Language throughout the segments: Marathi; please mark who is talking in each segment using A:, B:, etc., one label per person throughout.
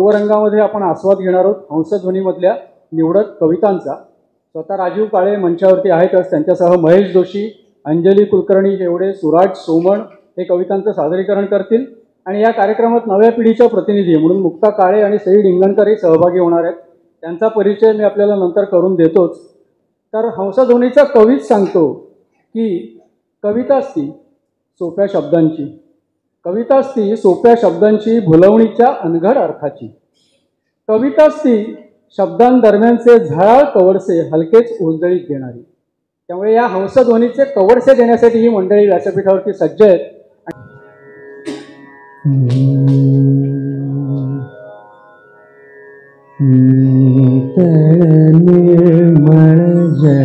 A: पूर्वरंगामध्ये आपण आस्वाद घेणार आहोत हंसध्वनीमधल्या निवडक कवितांचा। स्वतः राजीव काळे मंचावरती आहेतच, त्यांच्यासह महेश जोशी, अंजली कुलकर्णी एवढे, सुराज सोमण हे कवितांचं सादरीकरण करतील। आणि या कार्यक्रमात नव्या पिढीच्या प्रतिनिधी म्हणून मुक्ता काळे आणि सई डिंगणकरही सहभागी होणार आहेत। त्यांचा परिचय मी आपल्याला नंतर करून देतोच। तर हंसध्वनीचा कवीच सांगतो की कविता असती सोप्या शब्दांची, कविता असती सोप्या शब्दांची, भुलवणीच्या अनघड अर्थाची, कविता असती शब्दांदरम्यानचे झळाळ कवडसे हलकेच उजळीत घेणारी। त्यामुळे या हंसध्वनीचे कवडसे देण्यासाठी ही मंडळी व्यासपीठावरती सज्ज आहेत।
B: निर्मळ जळ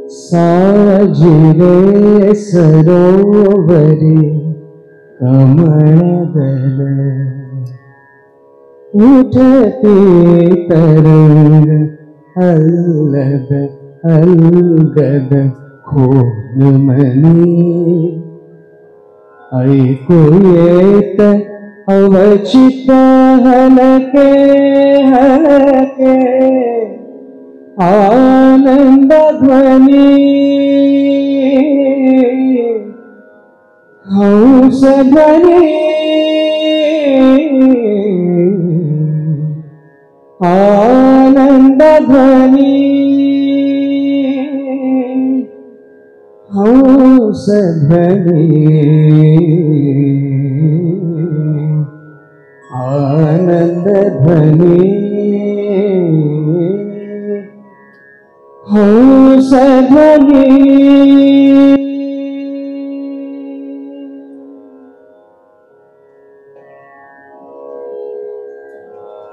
B: साजिरे सरोवरी कमळदल, उठती तरंग अल्लद अलगद खोलमनी, ऐकू येत अवचित हलके हलके आनंद ध्वनी, हंस ध्वनी आनंद ध्वनी, हंस ध्वनी आनंद ध्वनी, हंस ध्वनी।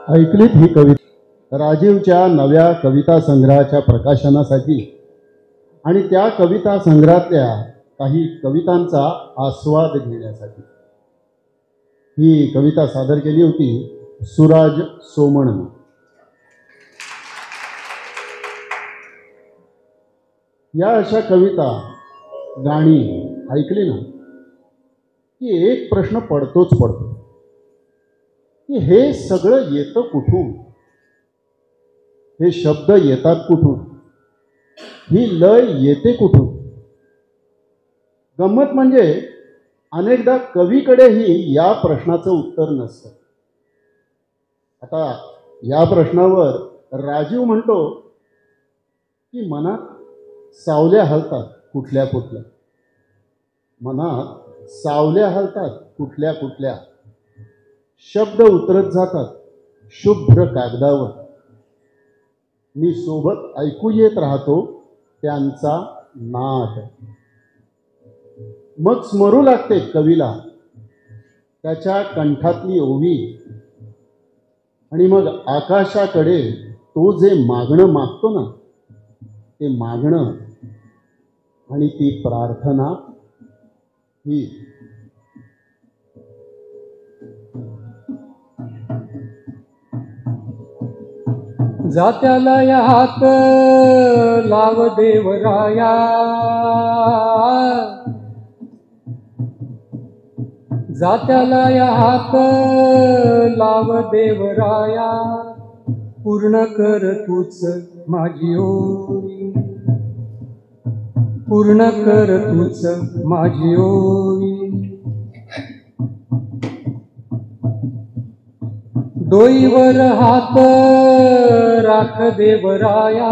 C: ऐकलीत ही कविता राजीवच्या नव्या कविता संग्रहाच्या प्रकाशनासाठी आणि त्या कविता संग्रहातल्या काही कवितांचा आस्वाद घेण्यासाठी ही कविता सादर केली होती सुराज सोमण। या अशा कविता गाणी ऐकली ना की एक प्रश्न पडतोच पडतो की हे सगळं येतं कुठून, हे शब्द येतात कुठून, ही लय येते कुठून। गंमत म्हणजे अनेकदा कवीकडेही या प्रश्नाचं उत्तर नसतं। आता या प्रश्नावर राजीव म्हणतो की मनात सावल्या हलतात कुठल्या कुठल्या, मनात सावल्या हलतात कुठल्या कुठल्या, शब्द उतरत जातात शुभ्र कागदावर, मी सोबत ऐकू येत राहतो त्यांचा नाद। मग स्मरू लागते कवीला त्याच्या कंठातली ओवी, आणि मग आकाशाकडे तो जे मागणं मागतो ना ते मागणं आणि ती प्रार्थना ही
A: जात्याला या हात लाव देवराया, जात्याला या हात लाव देवराया, पूर्ण कर तूच माझी ओवी, पूर्ण कर तूच माझी ओवी। डोईवर हात राख देवराया,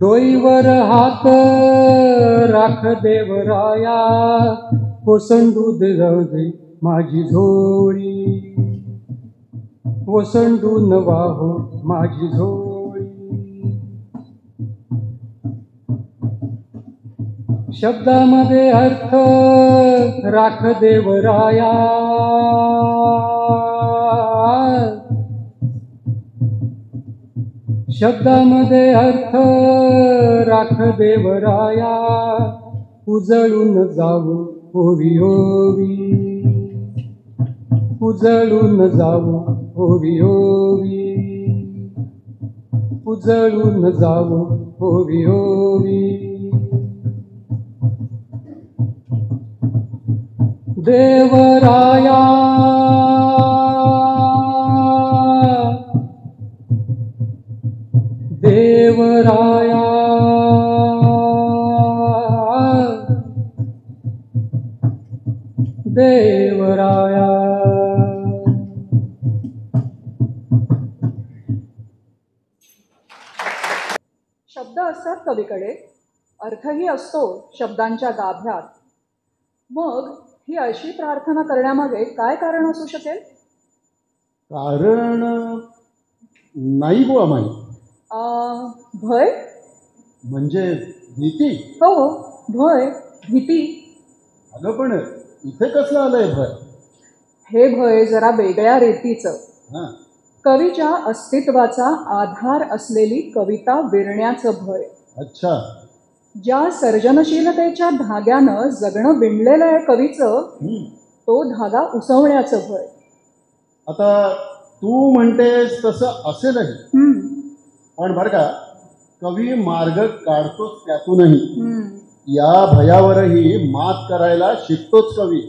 A: डोईवर हात राख देवराया, ओसंडून जाऊ दे माझी झोळी, ओसंडून वाहो माझी झोळी। शब्दामध्ये अर्थ राख देवराया, शब्दामध्ये अर्थ राख देवराया, उजळून जाऊ ओवी ओवी, उजळून जाऊ ओवी ओवी, उजळून जाऊ ओवी ओवी। देवराया देवराया देवराया.
D: शब्द असतात कवीकडे, अर्थही असतो शब्दांच्या गाभ्यात. मग ही अशी प्रार्थना करण्यामागे काय कारण असू शकेल?
C: कारण नाही बुवा माई.
D: भय?
C: म्हणजे भीती.
D: हो, भय, भीती.
C: अगं पण इथे कसलं आलंय भय?
D: हे भय जरा वेगळ्या रीतीचं.
C: हां.
D: कवीच्या अस्तित्वाचा आधार असलेली कविता विरण्याचं भय.
C: अच्छा.
D: ज्या सर्जनशीलतेच्या धाग्यानं जगणं विणलेलं आहे कवीचं, तो धागा उसवण्याचं भय.
C: आता तू म्हणतेस तसं असेलही, पण बरं का, कवी मार्ग काढतोच त्यातूनही. या भयावरही मात करायला शिकतोच कवी,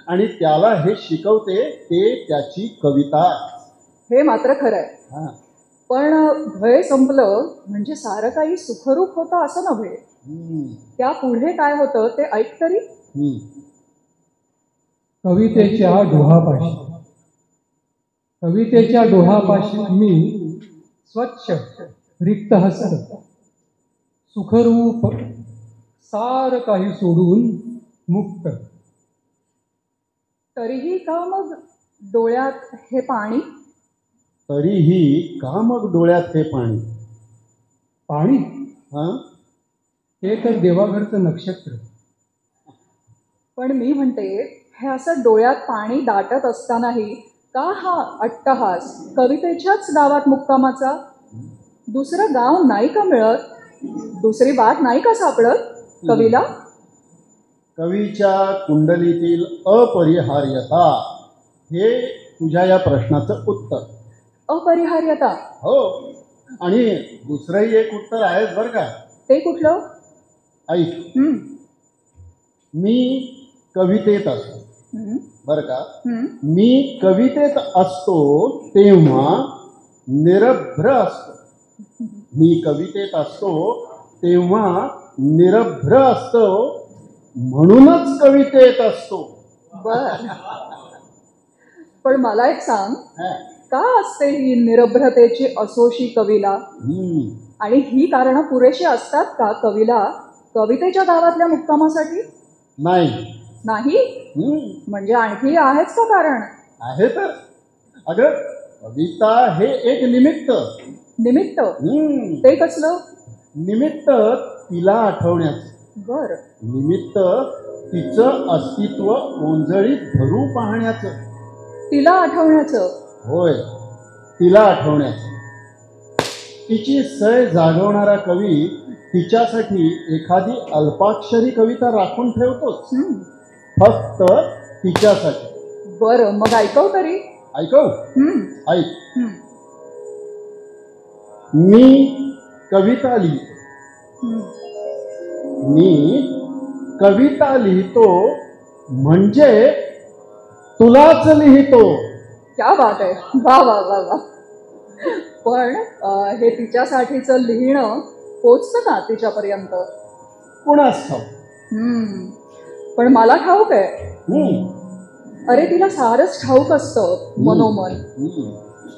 C: आणि त्याला हे शिकवते ते त्याची कविता.
D: हे मात्र खरं आहे.
C: हां.
D: पण भय संपलं म्हणजे सारं काही सुखरूप होतं असं नव्हे. त्या पुढे काय होतं ते ऐक तरी.
A: कवितेच्या डोहापाशी, कवितेच्या डोहापाशी मी स्वच्छ रिक्त हस्त, सुखरूप सार काही सोडून मुक्त.
D: तरीही का मग डोळ्यात हे पाणी?
C: तरीही का मग डोळ्यात हे पाणी?
A: पाणी
C: हां.
A: हे तर देवाघरचं नक्षत्र.
D: पण मी म्हणते, हे असं डोळ्यात पाणी दाटत असतानाही का हा अट्टहास कवितेच्याच गावात मुक्कामाचा? दुसरं गाव नाही का मिळत? दुसरी बात नाही का सापडत कवीला?
C: कवीच्या कुंडलीतील अपरिहार्यता हे तुझ्या या प्रश्नाचं उत्तर.
D: अपरिहार्यता?
C: हो. आणि दुसरंही एक उत्तर आहेच बरं का.
D: ते कुठलं?
C: ऐक. मी कवितेत असतो बरं का. मी कवितेत असतो तेव्हा निरभ्र असतो. मी कवितेत असतो तेव्हा निरभ्र असतो, म्हणूनच कवितेत असतो.
D: बर. पण मला एक सांग, का असते ही निरभ्रतेची असोशी कवीला? आणि ही कारणं पुरेशी असतात का कवीला कवितेच्या गावातल्या मुक्कामासाठी?
C: नाही.
D: नाही? म्हणजे आणखी आहेच का कारण?
C: आहे तर. अगं, कविता हे एक निमित्त.
D: निमित्त? ते कसलं?
C: निमित्त तिला आठवण्याचं.
D: बर.
C: निमित्त तिचं अस्तित्व ओंजळीत धरू पाहण्याचं.
D: तिला आठवण्याचं?
C: होय, तिला आठवण्याचं. तिची सय जागवणारा कवी तिच्यासाठी एखादी अल्पाक्षरी कविता राखून ठेवतोच, फक्त तिच्यासाठी.
D: बरं, मग ऐकव तरी.
C: ऐकव. ऐक. मी कविता लिहितो. मी कविता लिहितो म्हणजे तुलाच लिहितो.
D: क्या बात आहे. वा वा वा वा. पण हे तिच्यासाठीचं लिहिणं पोचतं का तिच्यापर्यंत?
C: कुणास ठाऊक.
D: पण मला ठाऊक आहे. अरे, तिला सारंच ठाऊक असतं मनोमन.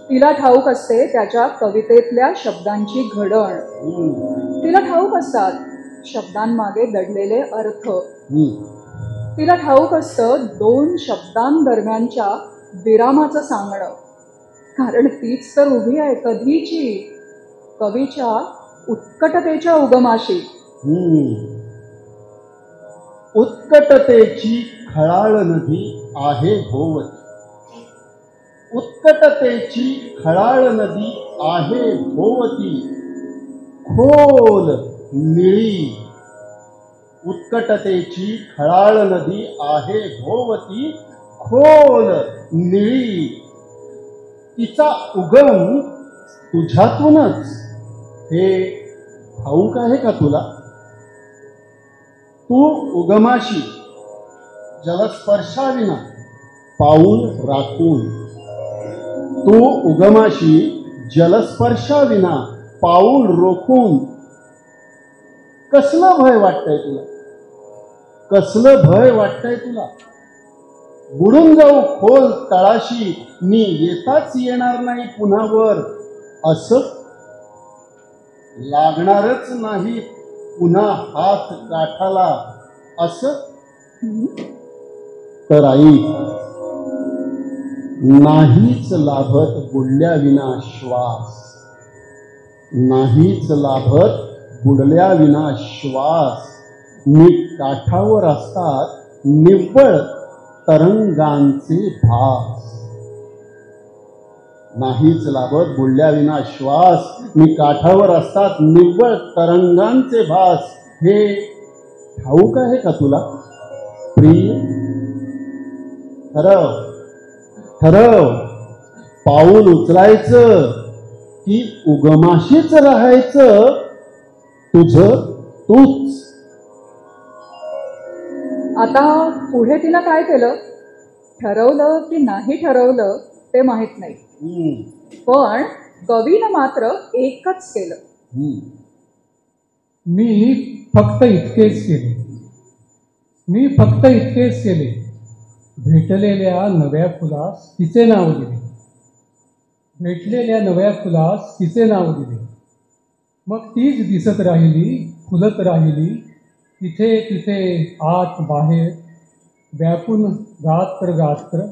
D: तिला ठाऊक असते त्याच्या कवितेतल्या शब्दांची घडण. तिला ठाऊक असतात शब्दांमागे दडलेले अर्थ. तिला ठाऊक असतं दोन शब्दांदरम्यानच्या विरामाचं सांगणं. कारण तीच तर उभी आहे कधीची कवीच्या उत्कटतेच्या उगमाशी.
C: उत्कटतेची खळाळ नदी आहे भोवती. उत्कटतेची खळाळ नदी आहे भोवती, खोल निळी. उत्कटतेची खळाळ नदी आहे भोवती, खोल निळी. तिचा उगम तुझ्यातूनच. हे ठाऊक आहे का तुला? तू उगमाशी जलस्पर्शाविना पाऊल राखून, तू उगमाशी जलस्पर्शाविना पाऊल रोखून. कसलं भय वाटतंय तुला, कसलं भय वाटतंय तुला? बुडून जाऊ खोल तळाशी, मी येताच येणार नाही पुन्हा वर, असं लागणारच नाही पुन्हा हात काठाला, असं. तर आई, नाहीच लाभत बुडल्या विना श्वास, नाहीच लाभत बुडल्या विना श्वास. मी काठावर असतात निव्वळ तरंगांचे भास, नाहीच लाभत बुडल्या विना श्वास. मी काठावर असतात निव्वळ तरंगांचे भास. हे ठाऊक आहे का तुला प्रिय? ठरव, ठरव, पाऊल उचलायचं की उगमाशीच राहायचं, तुझं तूच.
D: आता पुढे तिला काय केलं, ठरवलं की नाही ठरवलं ते माहित नाही, पण कवीनं मात्र एकच केलं.
B: मी फक्त इतकेच केले, मी फक्त इतकेच केले. भेटलेल्या नव्या फुलास तिचे नाव दिले, भेटलेल्या नव्या फुलास तिचे नाव दिले. मग तीच दिसत राहिली, फुलत राहिली, तिथे तिथे आत बाहेर, व्यापून गात्र गात्र,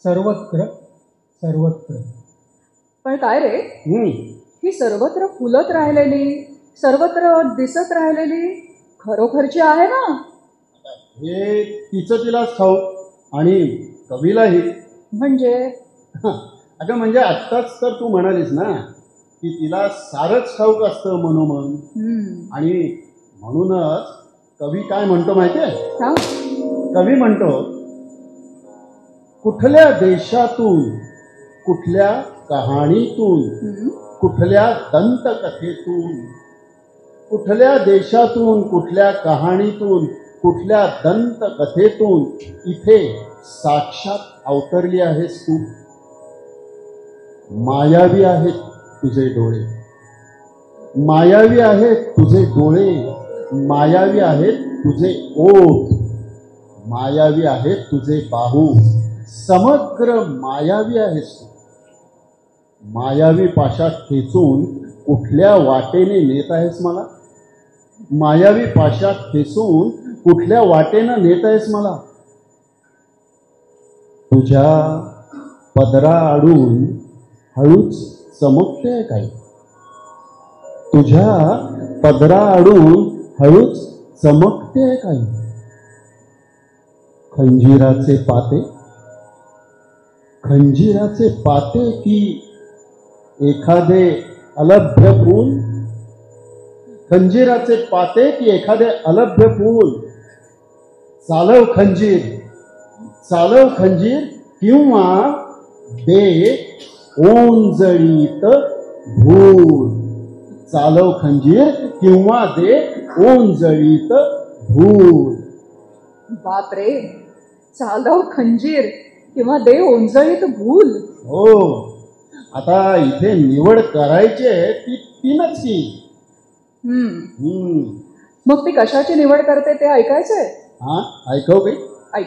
B: सर्वत्र सर्वत्र.
D: पण काय रे, ही सर्वत्र फुलत राहिलेली, सर्वत्र दिसत राहिलेली खरोखरची आहे ना?
C: हे तिचं तिलाच ठाऊक आणि कवीलाही.
D: म्हणजे
C: अगं म्हणजे आत्ताच तर तू म्हणालीस ना की तिला सारंच ठाऊक असतं मनोमन. आणि म्हणूनच कवी काय म्हणतो माहितीये? कवी म्हणतो, कुठल्या देशातून, कुठल्या कहाणीतून, कुठल्या दंतकथेतून, कुठल्या देशातून, कुठल्या कहाणीतून, कुठल्या दंतकथेतून इथे साक्षात अवतरली आहेस तू. मायावी आहेत तुझे डोळे, मायावी आहेत तुझे डोळे, मायावी आहेत तुझे ओठ, मायावी आहेत तुझे बाहू, समग्र मायावी आहेस तू. मायावी पाशात खेचून कुठल्या वाटेने नेत आहेस मला, मायावी पाशात खेचून कुठल्या वाटेनं नेत आहेस मला. तुझ्या पदरा आडून हळूच चमकते काही, तुझ्या पदरा आडून हळूच चमकते काही. खंजीराचे पाते, खंजीराचे पाते की एखादे अलभ्य फूल, खंजीराचे पाते की एखादे अलभ्य फूल. चालव खंजीर, चालव खंजीर किंवा दे ओंजळीत भूल, चालव खंजीर किंवा दे ओंजळीत भूल.
D: बापरे, चालव खंजीर किंवा दे ओंजळीत भूल.
C: हो, आता इथे निवड करायची आहे ती तीनच की.
D: मग ती कशाची निवड करते ते ऐकायचंय?
C: हा, ऐकव काही.
D: ऐक.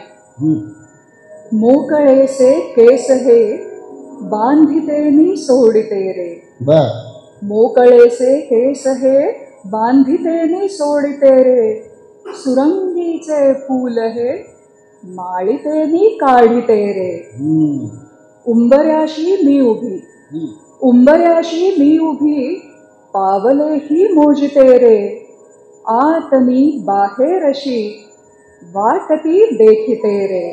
D: मोकळेसे केस हे बांधितेनी सोडिते रे.
C: बर.
D: मोकळेसे केस हे बांधितेनी सोडिते रे, सुरंगीचे फूल हे माळितेनी काढिते रे. उंबऱ्याशी मी उभी, उंबऱ्याशी मी उभी, पावले ही मोजिते रे, आतनी बाहेरशी वाटती देखिते रे.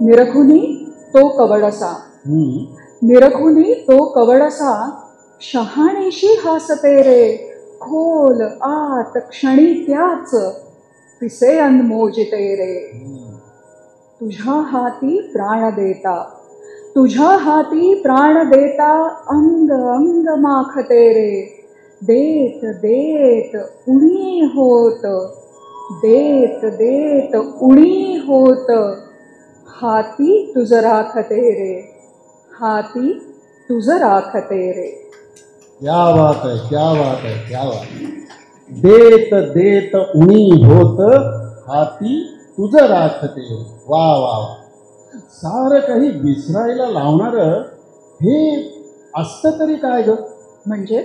D: निरखुनी तो कवडसा, निरखुनी तो कवडसा, शहाणीशी हासते रे, खोल आत क्षणी त्याच पिसे अनमोजिते रे. तुझ्या हाती प्राण देता, तुझ्या हाती प्राण देता, अंग अंग माखते रे, देत देत उणी होत देत देत उणी होत, हाती तुझ राखते रे, हाती तुझ राखते रे.
C: क्या बात है, क्या बात है, क्या बात है. देत देत उणी होत, हाती तुझ राखते. वा वा वा. सारं काही विसरायला लावणार हे असतं तरी काय ग?
D: म्हणजे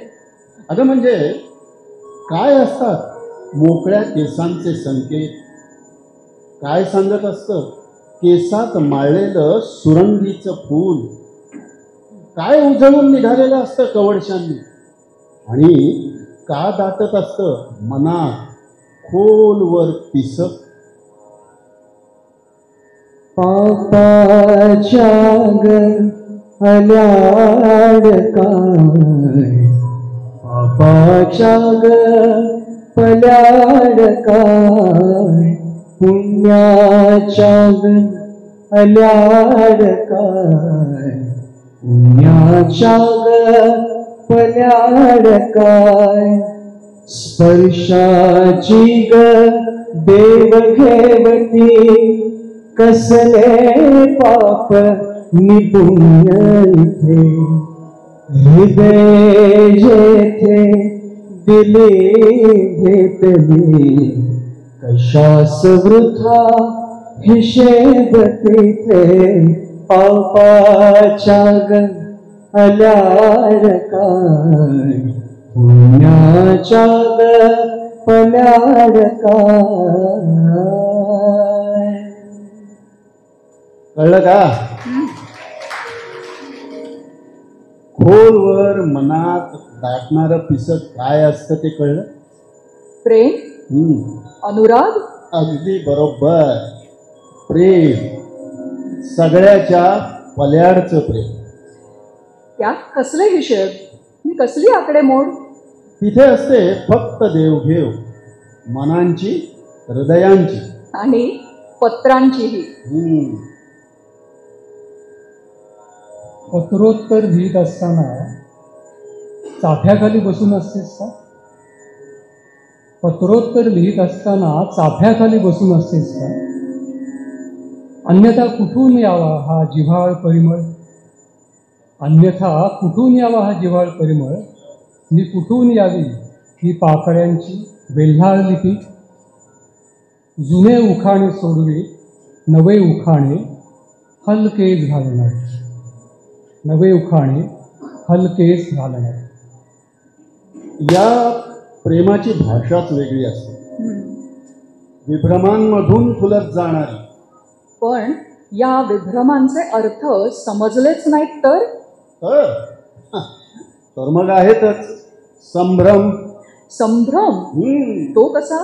C: अगं म्हणजे काय असतात मोकळ्या केसांचे संकेत? काय सांगत असतं केसात माळलेलं सुरंगीचं फूल? काय उजळून निघालेलं असतं कवडशांनी? आणि का दाटत असतं मनात खोलवर पिसं?
E: पापाच्या गल्याड काय, पापाच्या पल्याड काय, पुण्याच्या गल्याड काय, पुण्याच्या पल्याड काय. स्पर्शाची देव घेवती, कसले पाप निपुण्य इथे. हृदय जेथे दिले घेतली, कशास वृथा हिशेब तिथे. पापाच्या अल्याड काय, पुण्याच्या पल्याड काय.
C: कळलं का? खोलवर मनात दाटणारं पिसं काय असतं ते कळलं?
D: प्रेम, अनुराग.
C: अगदी बरोबर. प्रेम, सगळ्याच्या पल्याडचं प्रेम.
D: त्यात कसले हिशेब, मी कसली आकडेमोड?
C: तिथे असते फक्त देवघेव, मनांची, हृदयांची
D: आणि पत्रांचीही.
B: पत्रोत्तर लिहित असताना चाफ्याखाली बसून असतेस का? पत्रोत्तर लिहित असताना चाफ्याखाली बसून असतेस का? अन्यथा कुठून यावा हा जिव्हाळ परिमळ? अन्यथा कुठून यावा हा जिव्हाळ परिमळ? मी कुठून यावी ही पाकळ्यांची वेल्हाळ लिपी? जुने उखाणे सोडवी नवे उखाणे हलकेच घालणार, नवे उखाणे हलकेच घालणार.
C: या प्रेमाची भाषाच वेगळी असते, विभ्रमांमधून फुलत जाणारी.
D: पण या विभ्रमांचे अर्थ समजलेच नाहीत तर?
C: तर मग आहेतच संभ्रम.
D: संभ्रम, तो कसा?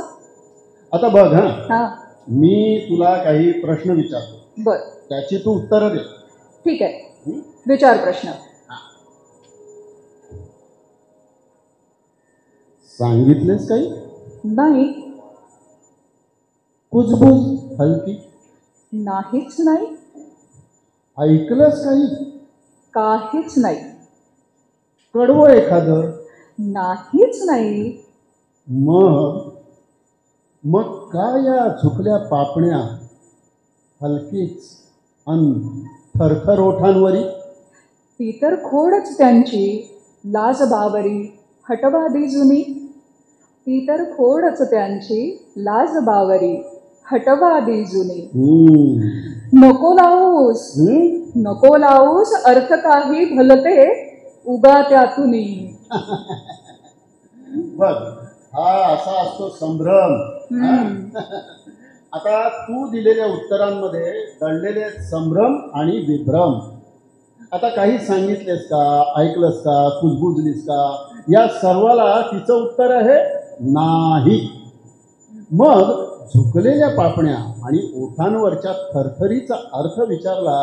C: आता बघ
D: हा,
C: मी तुला काही प्रश्न विचारतो,
D: बर,
C: त्याची तू उत्तरं दे.
D: ठीक आहे, विचार प्रश्न.
C: सांगितलेस काही?
D: नाही.
C: कुजबुज हलकी?
D: नाहीच नाही.
C: ऐकलंस काही?
D: काहीच नाही.
C: कडवं एखादं?
D: नाहीच नाही.
C: मग मग काय या झुकल्या पापण्या हलकीच अन थरथर ओठांवरी?
D: ती तर खोडच त्यांची लाज बावरी हटवादी जुनी. ती तर खोडच त्यांची लाज बावरी हटवादी जुनी. नको लावूस, नको लावूस अर्थ काही भलते उगा त्यातुनी.
C: बघ, हा असा असतो संभ्रम. आता तू दिलेल्या उत्तरांमध्ये दडलेले संभ्रम आणि विभ्रम. आता काही सांगितलेस का, ऐकलंस का, कुजबुजलीस का, या सर्वाला तिचं उत्तर आहे नाही. मग झुकलेल्या पापण्या आणि ओठांवरच्या थरथरीचा अर्थ विचारला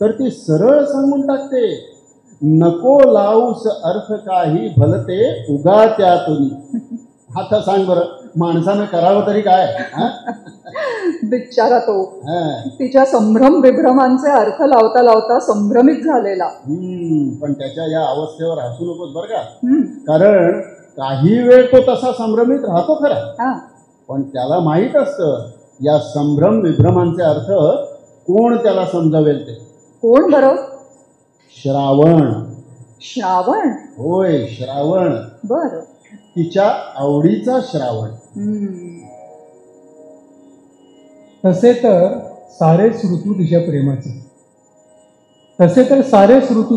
C: तर ती सरळ सांगून टाकते, नको लावूस अर्थ काही भलते उगा त्यातून. आता सांग बरं, माणसानं करावं तरी काय?
D: बिचारा तो तिच्या संभ्रम विभ्रमांचे अर्थ लावता लावता संभ्रमित झालेला.
C: पण त्याच्या या अवस्थेवर हसू नकोस बरं का, कारण काही वेळ तो तसा संभ्रमित राहतो खरा, पण त्याला माहीत असतं या संभ्रम विभ्रमांचे अर्थ कोण त्याला समजावेल ते.
D: कोण बरं?
C: श्रावण.
D: श्रावण?
C: होय, श्रावण.
D: बरं.
C: तिच्या आवडीचा श्रावण.
B: तसे तर सारेच ऋतू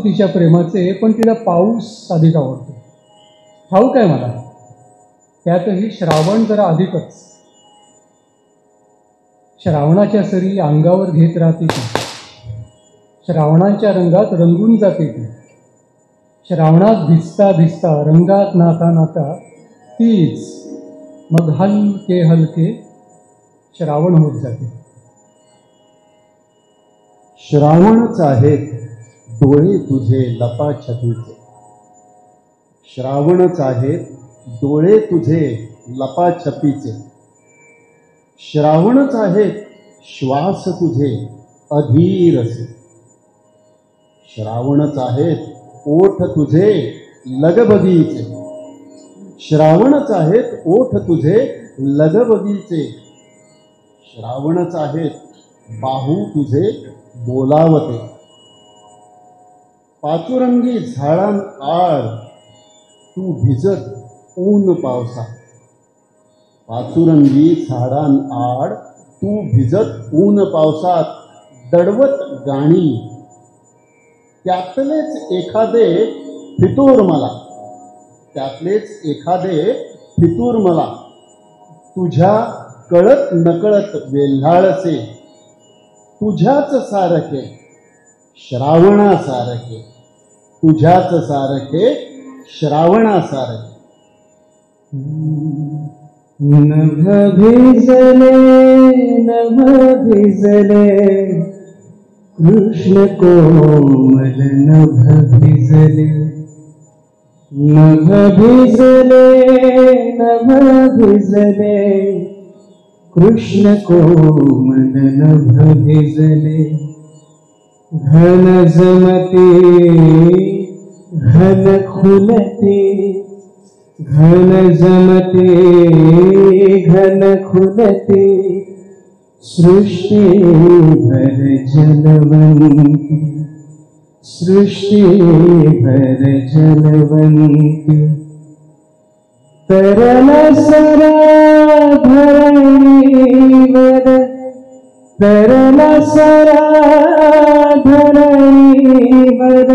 B: तिच्या प्रेमाचे, पण तिला पाऊस अधिक आवडतो. ठाऊक आहे मला, त्यातही श्रावण जरा अधिकच. श्रावणाच्या सरी अंगावर घेत राहते ती, श्रावणाच्या रंगात रंगून जाते ती, श्रावणात भिजता भिजता रंगात नाता नाता तीच मग हलके हलके श्रावण होत जाते.
C: श्रावणच आहेत डोळे तुझे लपाछपीचे, श्रावणच आहेत डोळे तुझे लपाछपीचे, श्रावणच आहेत श्वास तुझे अधीरसे, श्रावणच आहेत ओठ तुझे लगबगीचे, श्रावणच आहेत ओठ तुझे लगबगीचे, श्रावणच आहेत बाहू तुझे बोलावते. पाचुरंगी झाडां आड तू भिजत ऊन पावसा, पाचुरंगी झाडां आड तू भिजत ऊन पावसात दडवत गाणी, त्यातलेच एखादे फितूर मला, त्यातलेच एखादे फितूर मला, तुझ्या कळत नकळत वेल्हाळसे, तुझ्याच सारखे श्रावणासारखे, तुझ्याच सारखे श्रावणासारखे.
E: नभ भिजले नभ भिजले कृष्ण कोमल नभ भिजले, नभ भिजले नभ भिजले कृष्ण कोमल नभ भिजले, घन जमते घन खुलते, घन जमते घन खुलते, सृष्टि भर जलवंती, सृष्टि भर जलवंती, तरला सरा धरणीवर, तरला सरा धरणीवर,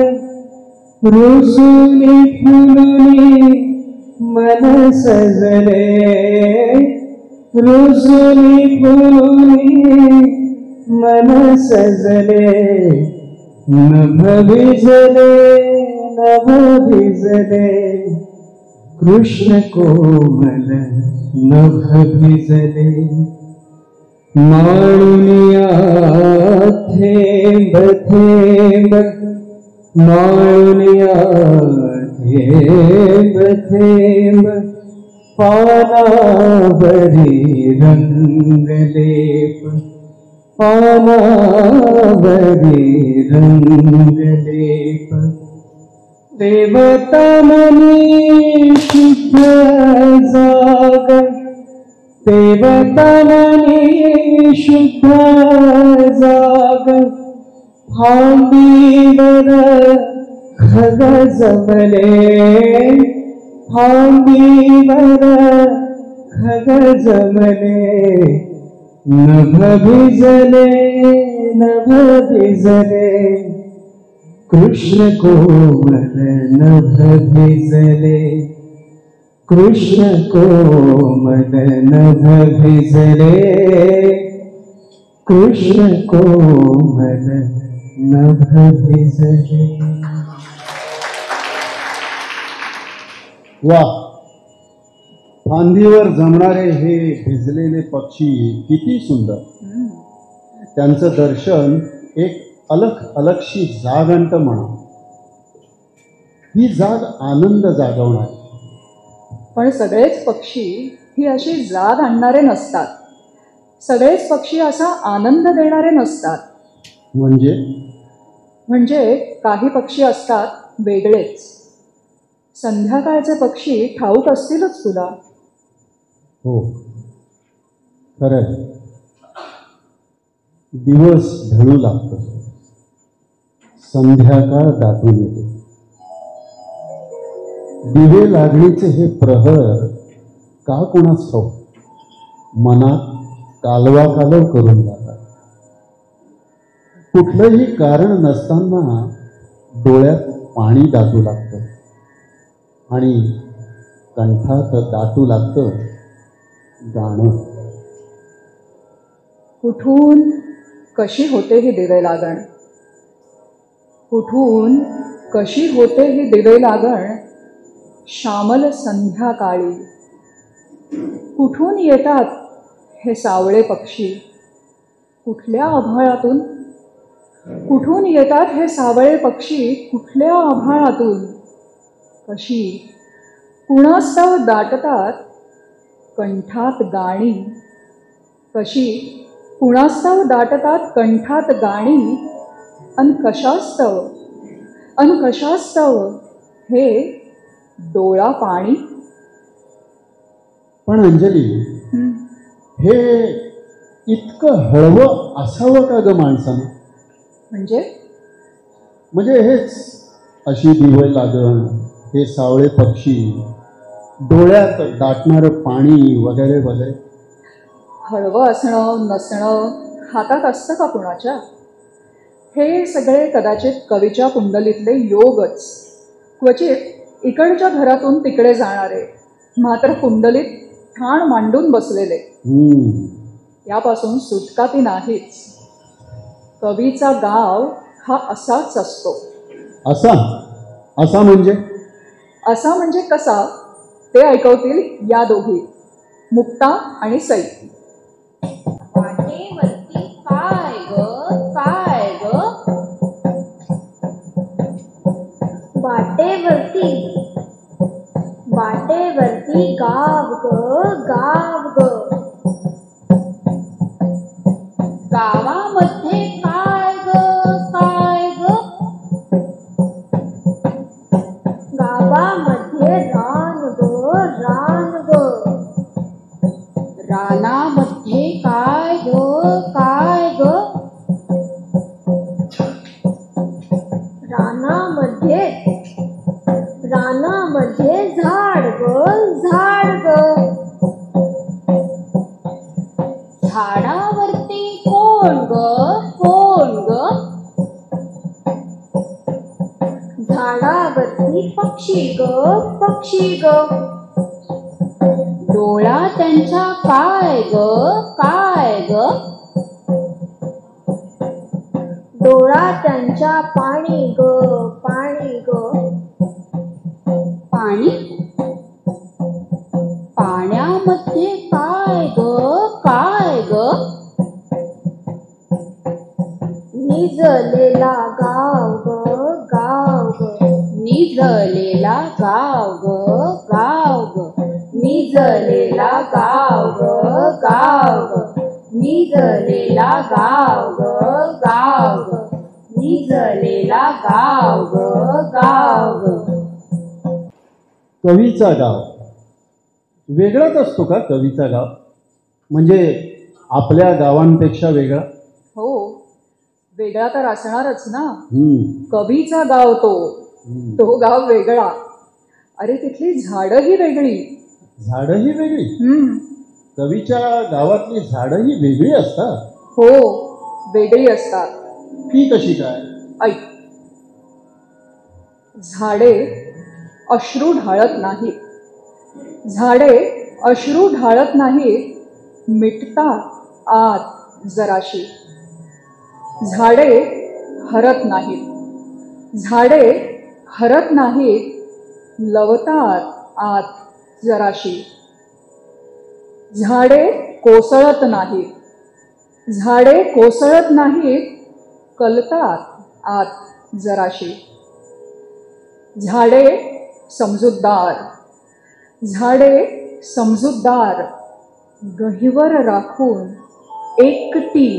E: रुसुली फुलुली मन सजले, रुसुली फुलुली मन सजले, नभ भिजले नभ भिजले कृष्ण कोमल नभ भिजले, माळुनिया थेंब थेंब, माळुनिया थेंब थेंब, पानावरी रंगलेप, पानावरी रंगलेप, देवता मनी शुद्ध जाग, देवता मनी शुद्ध जाग, फांदीवर खग जमले, फांदीवर खग जमले, नभ भिजले नभ भिजले कृष्ण कोमल नभ भिजले, कृष्ण कोमल नभ भिजले, कृष्ण कोमल नभ भिजले.
C: वाह, फांदीवर जमणारे हे भिजलेले पक्षी किती सुंदर. त्यांचं दर्शन एक अलख अलगशी जाग आणतं म्हणा. ही जाग आनंद जागवणार.
D: पण सगळेच पक्षी ही अशी जाग आणणारे नसतात, सगळेच पक्षी असा आनंद देणारे नसतात. म्हणजे काही पक्षी असतात वेगळेच. संध्याकाळचे पक्षी ठाऊक असतीलच तुला.
C: हो, खरंय, दिवस ढळू लागतो, संध्याकाळ दाटून येते. दिवे लागणीचे हे प्रहर का कोणास ठाऊक मनात कालवा कालव करून जातात. कुठलंही कारण नसताना डोळ्यात पाणी दाटू लागतं आणि कंठात दाटू लागतं गाणं.
D: कुठून कशी होते ही दिवे लागण, कुठून कशी होते ही दिवे लागण, श्यामल संध्याकाळी. कुठून येतात हे सावळे पक्षी, कुठल्या आभाळातून, कुठून येतात हे सावळे पक्षी, कुठल्या आभाळातून. कशी कुणास्तव दाटतात कंठात गाणी, कशी कुणास्तव दाटतात कंठात गाणी. अन कशास्तव हे डोळा पाणी.
C: पण अंजली, हे इतकं हळवं असावं का ग माणसानं? म्हणजे हेच अशी दिवे लागण, हे सावळे पक्षी, डोळ्यात दाटणारं पाणी वगैरे वगैरे.
D: हळवं असणं नसणं हातात असतं का कुणाच्या? हे सगळे कदाचित कवीच्या कुंडलीतले योगच. क्वचित इकडच्या घरातून तिकडे जाणारे, मात्र कुंडलीत ठाण मांडून बसलेले. यापासून सुटका ती नाहीच. कवीचा गाव हा असाच असतो.
C: असा
D: म्हणजे कसा ते ऐकवतील या दोघी, मुक्ता आणि सई.
F: वाटेवरती काय ग काय ग, वाटेवरती गाव ग, गावामध्ये काय ग, गावामध्ये रान ग, रानामध्ये काय ग, रानामध्ये झाड ग, झाडावरती कोण ग, झाडावरती पक्षी ग, डोळा त्यांचा काय ग, डोळा त्यांचा पाणी ग, पाणी, पाण्यामध्ये काय ग, निजलेला गाव ग, निजलेला गाव ग, निजलेला गाव ग, निजलेला गाव ग, निजलेला गाव ग.
C: कवीचा गाव वेगळाच असतो का? कवीचा गाव म्हणजे आपल्या गावांपेक्षा वेगळा?
D: हो, वेगळा तर असणारच ना. कवीचा गाव तो गाव वेगळा. अरे तिथली झाडं वेगळी.
C: झाडंही वेगळी? कवीच्या गावातली झाडंही वेगळी असतात?
D: हो, वेगळी असतात.
C: ती कशी काय?
D: ऐक, झाडे अश्रू ढाळत नाहीत, झाडे अश्रू ढाळत नाहीत, मिटतात आत जराशी. झाडे हरत नाहीत, झाडे हरत नाहीत, लवतात आत जराशी. झाडे कोसळत नाहीत, झाडे कोसळत नाहीत, कलतात आत जराशी. झाडे समजूतदार, झाडे समजूतदार, गहिवर राखून एकटी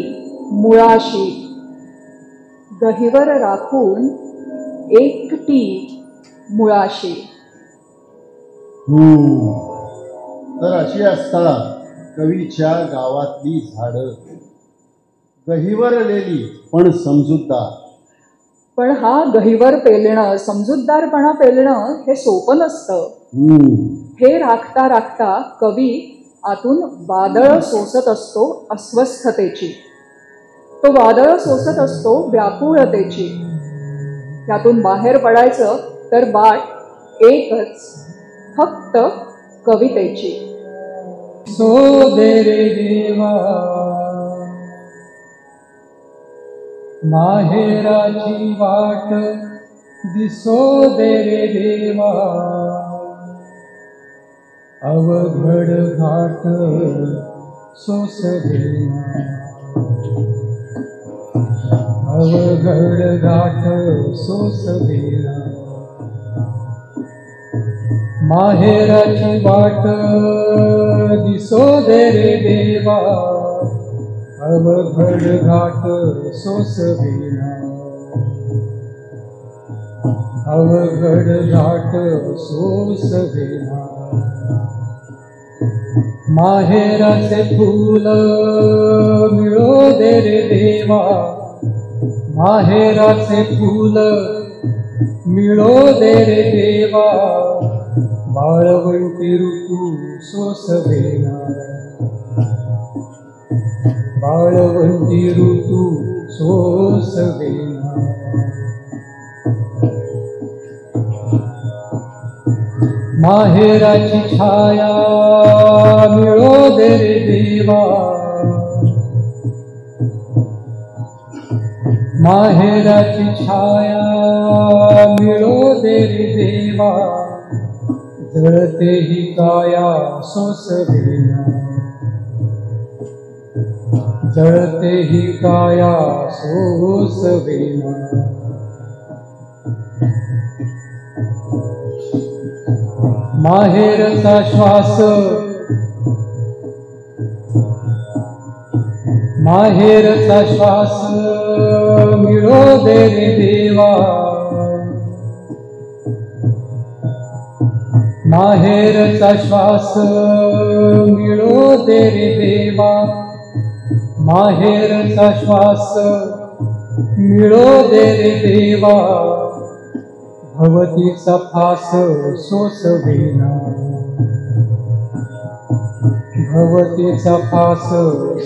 D: मुळाशी. गहिवर राखून एकटी मुळाशी.
C: तर अशी असतात कवीच्या गावातली झाडं, गहिवरलेली पण समजूतदार.
D: पण हा गहिवर पेलणं, समजूतदारपणा पेलणं हे सोपं नसतं. हे राखता राखता कवी आतून वादळ सोसत असतो अस्वस्थतेची. तो वादळ सोसत असतो व्याकुळतेची. त्यातून बाहेर पडायचं तर वाट एकच, फक्त कवितेची.
B: सो दे रे देवा माहेराची वाट, दिसो दे रे देवा अवघड घाट सोसवेना, अवघड घाट सोसवेना. माहेराची वाट दिसो दे रे देवा अवघड घाट सोसवेना, अवघड घाट सोसवेना. माहेराचे फूल मिळो दे रे देवा, माहेराचे फूल मिळो दे रे देवा वाळवंटी ऋतू सोसवेना, वाळवंटी ऋतू सोसवेना. माहेराची छाया मिळो दे रे देवा, माहेराची छाया मिळो दे रे देवा जळते ही काया सोसवेना, जळते ही काया सोसवेना. माहेरचा श्वास, माहेरचा श्वास मिळो दे रे देवा, माहेरचा श्वास मिळो दे रे देवा, माहेरचा श्वास मिळो दे रे देवा भवतीचा फास सोसवेना, भवतीचा फास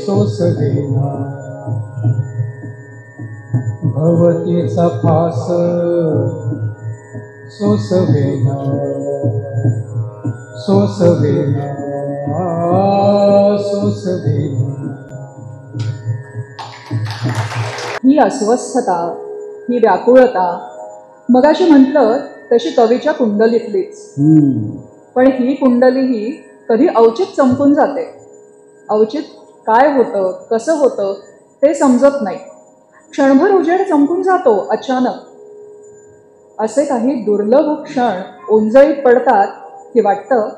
B: सोसवेना, भवतीचा फास सोसवेना, सोसवेना, सोसवेना.
D: ही अस्वस्थता, ही व्याकुळता मगाशी म्हटलं तशी कवीच्या कुंडलीतलीच. पण ही कुंडली ही कधी अवचित चमकून जाते. अवचित काय होतं, कसं होतं ते समजत नाही. क्षणभर उजेड चमकून जातो अचानक. असे काही दुर्लभ क्षण ओंजळीत पडतात की वाटतं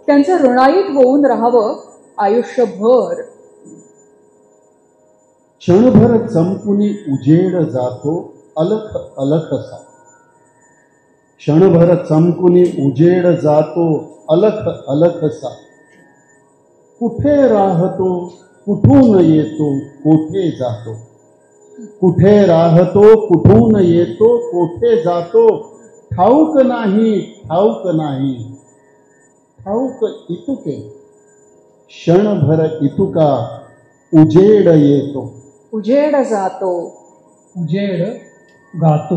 D: त्यांचं ऋणाईत होऊन राहावं आयुष्यभर.
C: क्षणभर चमकुनी उजेड जातो अलख अलखसा, क्षणभर चमकुनी उजेड जातो अलख अलखसा. कुठे राहतो कुठून येतो कोठे जातो, कुठे राहतो कुठून येतो कोठे जातो. ठाऊक नाही ठाऊक नाही ठाऊक इतुके, क्षणभर इतुका उजेड येतो.
D: उजेड जातो,
B: उजेड गातो.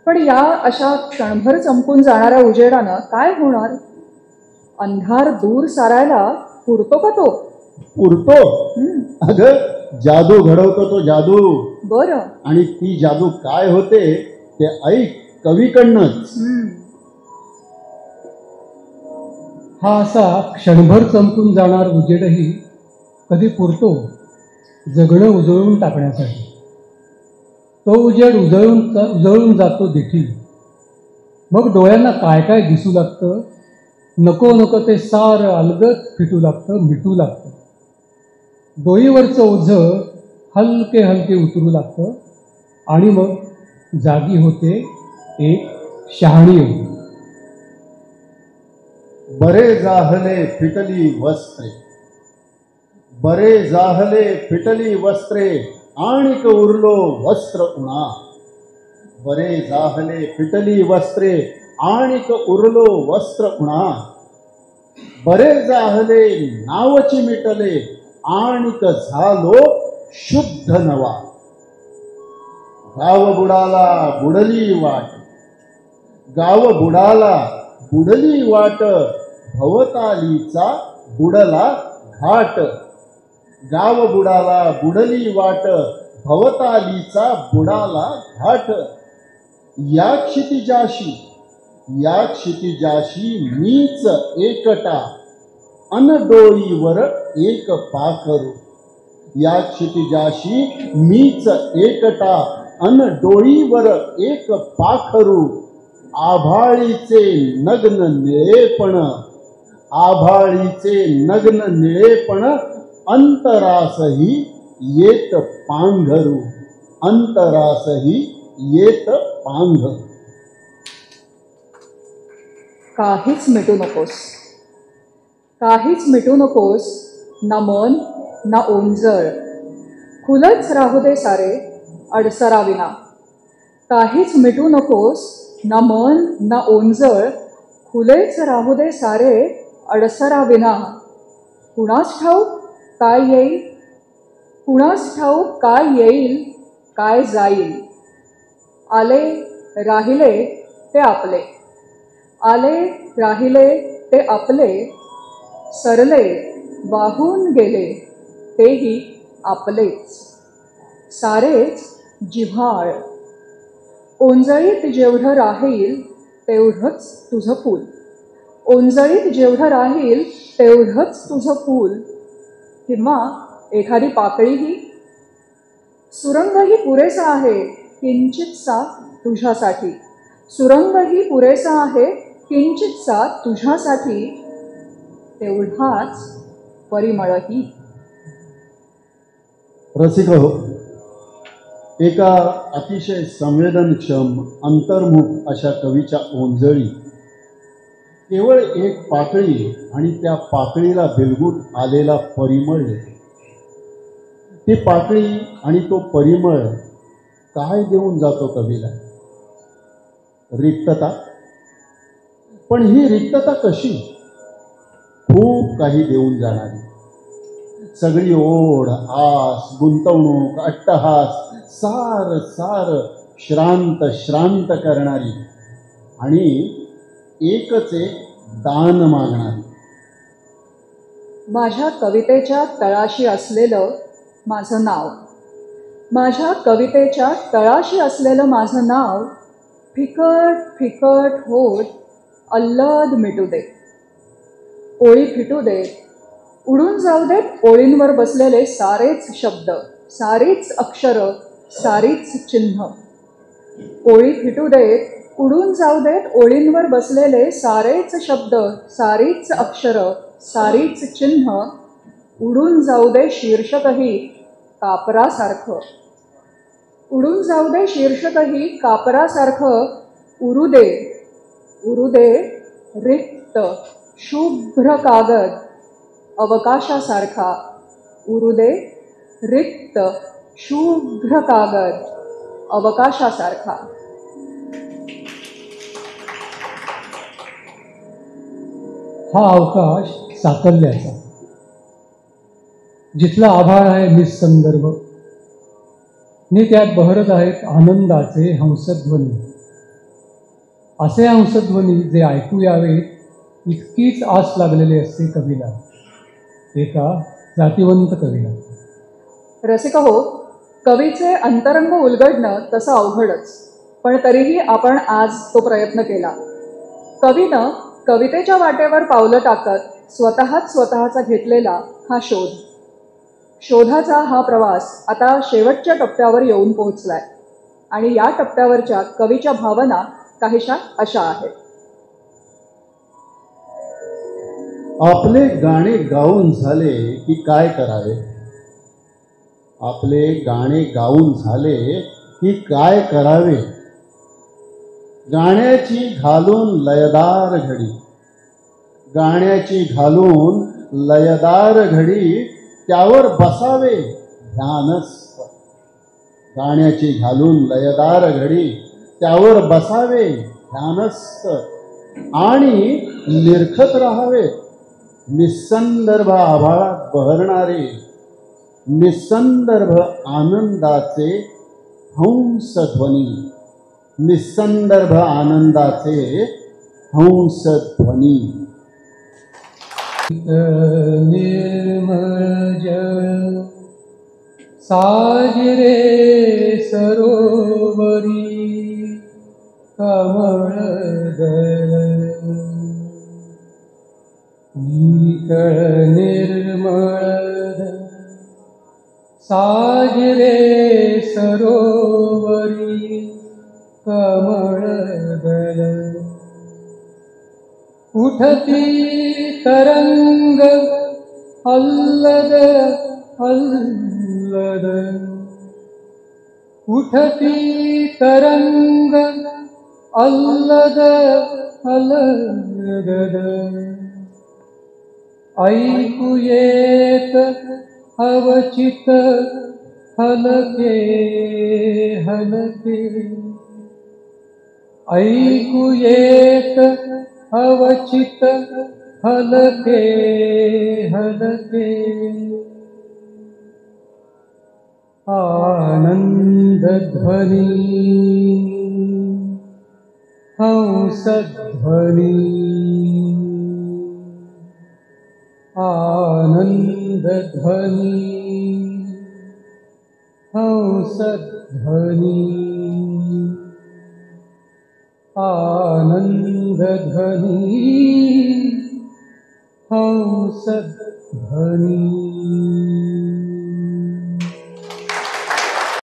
D: पण या अशा क्षणभर चमकून जाणाऱ्या उजेडानं काय होणार? अंधार दूर सारायला पुरतो का तो?
C: पुरतो. अगं जादू घडवतो तो जादू.
D: बरं.
C: आणि ती जादू काय होते ते ऐक कवीकडनंच.
B: हा असा क्षणभर चमकून जाणार उजेडही कधी पुरतो जगणं उजळून टाकण्यासाठी. तो उजेड उजळून जातो देखील. मग डोळ्यांना काय काय दिसू लागतं, नको नको ते सार अलगद फिटू लागतं, मिटू लागतं. डोईवरचं ओझं हलके हलके उतरू लागतं आणि मग जागी होते एक शहाणी होती.
C: बरे जाहले फिटली वस्त्रे, बरे जाहले फिटली वस्त्रे आणिक उरलो वस्त्र उणा. बरे जाहले फिटली वस्त्रे आणिक उरलो वस्त्र उणा. बरे जाहले नावची मिटले आणिक झालो शुद्ध नवा. गाव बुडाला बुडली वाट, गाव बुडाला बुडली वाट, भवतालीचा बुडला घाट. गाव बुडाला बुडली वाट, भवतालीचा बुडाला घाट. या क्षितिजाशी, या क्षितिजाशी मीच एकटा, अन डोईवर एक पाखरू. या क्षितिजाशी मीच एकटा, अन डोईवर एक पाखरू. आभाळीचे नग्न निळेपण, आभाळीचे नग्न निळेपण, अंतरासही येत पांघरू. अंतरासही येत पांघरू.
D: काहीच मिटू नकोस, काहीच मिटू नकोस, ना मन ना ओंजळ. खुलच राहू दे सारे अडसराविना. काहीच मिटू नकोस, ना मन ना ओंजळ. खुलेच राहू दे सारे अडसराविना. कुणास ठाऊक काय येईल, कुणास ठाऊक काय येईल, काय जाईल. आले राहिले ते आपले, आले राहिले ते आपले. सरले वाहून गेले तेही आपलेच. सारेच जिव्हाळ. ओंजळीत जेवढं राहील तेवढंच तुझं फूल. ओंजळीत जेवढं राहील तेवढंच तुझं फूल. किंवा एखादी पाकळीही. सुरंगही पुरेसा आहे किंचितसा तुझ्यासाठी. सुरंगही पुरेसा आहे किंचितसा तुझ्यासाठी. तेवढाच परिमळही.
C: रसिक हो, एका अतिशय संवेदनक्षम अंतर्मुख अशा कवीच्या ओंजळी केवळ एक पाकळी आणि त्या पाकळीला बिलगूट आलेला परिमळ येतो. ती पाकळी आणि तो परिमळ काय देऊन जातो कवीला? रिक्तता. पण ही रिक्तता कशी? खूप काही देऊन जाणारी. सगळी ओढ, आस, गुंतवणूक, अट्टहास सार सार श्रांत श्रांत करणारी आणि एकच एक दान मागणारी.
D: माझ्या कवितेच्या तळाशी असलेलं माझं नाव, माझ्या कवितेच्या तळाशी असलेलं माझं नाव फिकट फिकट होत अल्लद मिटू दे. ओळी फिटू दे, उडून जाऊ देत ओळींवर बसलेले सारेच शब्द, सारीच अक्षरं, सारीच चिन्ह. ओळी फिटू देत, उडून जाऊ देत ओळींवर बसलेले सारेच शब्द, सारीच अक्षरं, सारीच चिन्ह. उडून जाऊ दे शीर्षकही कापरासारखं, उडून जाऊ दे शीर्षकही कापरासारखं. उरू दे, उरू दे रिक्त शुभ्र कागद अवकाशासारखा. उरू दे रिक्त शुभ्र कागद अवकाशासारखा.
B: हा अवकाश साकल्याचा, जिथला आभाळ आहे निसंदर्भ, नि त्यात बहरत आहेत आनंदाचे हंसध्वनी. असे हंसध्वनी जे ऐकू यावेत इतकीच आस लागलेली असते कवीला, एका जातिवंत कवीला.
D: रसिक हो, कवीचे अंतरंग उलगडणं तसं अवघडच, पण तरीही आपण आज तो प्रयत्न केला. कवीनं कवितेच्या वाटेवर पावलं टाकत स्वतःच स्वतःचा घेतलेला हा शोध, शोधाचा हा प्रवास आता शेवटच्या टप्प्यावर येऊन पोहोचलाय. आणि या टप्प्यावरच्या कवीच्या भावना काहीशा अशा आहेत.
C: आपले गाणे गाऊन झाले की काय करावे? आपले गाणे गाऊन झाले की काय करावे? गाण्याची घालून लयदार घडी, गाण्याची घालून लयदार घडी, त्यावर बसावे ध्यानस्थ. गाण्याची घालून लयदार घडी त्यावर बसावे ध्यानस्थ आणि निरखत राहावे निसंदर्भ आभाळात बहरणारे निसंदर्भ आनंदाचे हंसध्वनी. निसंदर्भ आनंदाचे हंसध्वनी.
B: निर्मल जल साजरे सरोवरी कमळदल. शीतळ निर्मळ साजरे सरोवरी कमळदल. उठती तरंग अल्लद अल्लद. उठती तरंग अल्लद अल्लद. ऐकू येत अवचित हलके हलके. ऐकू येत अवचित हलके हलके. आनंद ध्वनी हंसध्वनी. आनंद ध्वनी हंसध्वनी. आनंद ध्वनी हंसध्वनी.